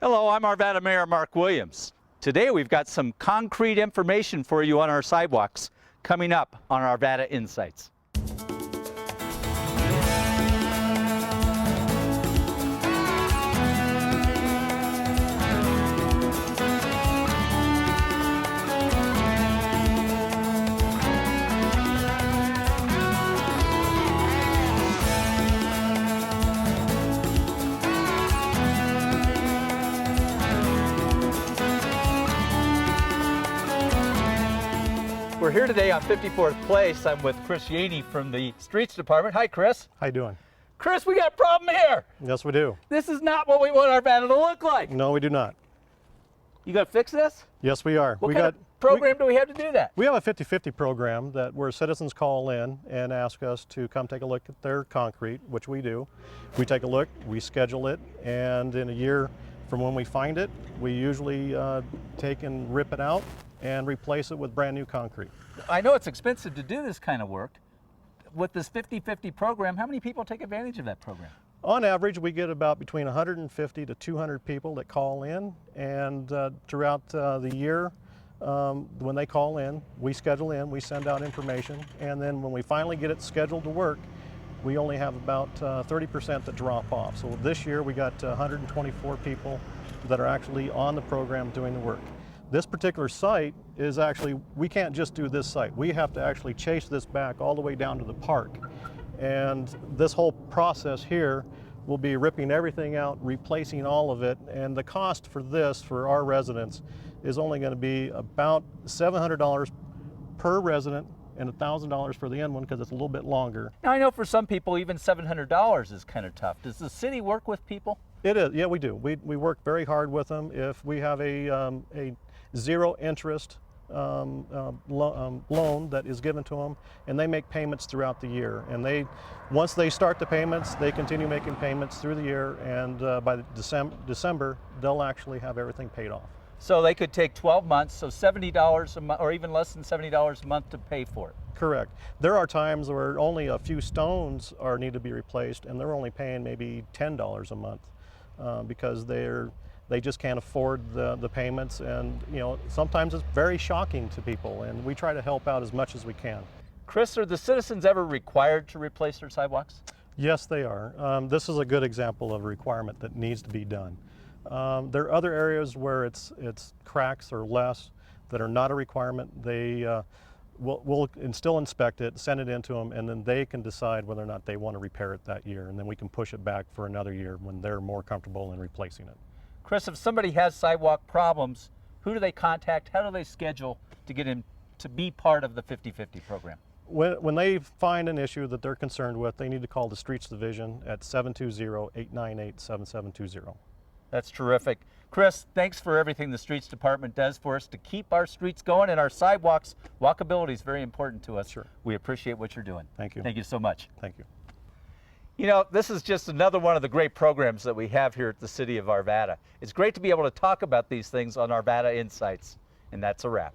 Hello, I'm Arvada Mayor Marc Williams. Today we've got some concrete information for you on our sidewalks coming up on Arvada Insights. We're here today on 54th Place. I'm with Chris Yaney from the Streets Department. Hi, Chris. How you doing? Chris, we got a problem here. Yes, we do. This is not what we want Arvada to look like. No, we do not. You got to fix this? Yes, we are. What kind of program do we have to do that? We have a 50-50 program where citizens call in and ask us to come take a look at their concrete, which we do. We take a look, we schedule it, and in a year from when we find it, we usually take and rip it out and replace it with brand new concrete. I know it's expensive to do this kind of work. With this 50-50 program, how many people take advantage of that program? On average, we get about between 150 to 200 people that call in, and throughout the year, when they call in, we schedule in, we send out information, and then when we finally get it scheduled to work, we only have about 30% that drop off. So this year we got 124 people that are actually on the program doing the work. This particular site is actually, we can't just do this site. We have to actually chase this back all the way down to the park. And this whole process here will be ripping everything out, replacing all of it. And the cost for this, for our residents, is only going to be about $700 per resident and $1,000 for the end one because it's a little bit longer. Now I know for some people even $700 is kind of tough. Does the city work with people? It is, yeah, we do. We work very hard with them. If we have a zero interest loan that is given to them, and they make payments throughout the year. And once they start the payments, they continue making payments through the year, and by December, they'll actually have everything paid off. So they could take 12 months, so $70 a month, or even less than $70 a month to pay for it. Correct. There are times where only a few stones need to be replaced, and they're only paying maybe $10 a month because they just can't afford the payments, and sometimes it's very shocking to people, and we try to help out as much as we can. Chris, are the citizens ever required to replace their sidewalks? Yes, they are. This is a good example of a requirement that needs to be done. There are other areas where it's cracks or less that are not a requirement. We'll still inspect it, send it into them, and then they can decide whether or not they want to repair it that year, and then we can push it back for another year when they're more comfortable in replacing it. Chris, if somebody has sidewalk problems, who do they contact? How do they schedule to get in to be part of the 50-50 program? When they find an issue that they're concerned with, they need to call the Streets Division at 720-898-7720. That's terrific. Chris, thanks for everything the Streets Department does for us to keep our streets going and our sidewalks. Walkability is very important to us. Sure. We appreciate what you're doing. Thank you. Thank you so much. Thank you. You know, this is just another one of the great programs that we have here at the City of Arvada. It's great to be able to talk about these things on Arvada Insights, and that's a wrap.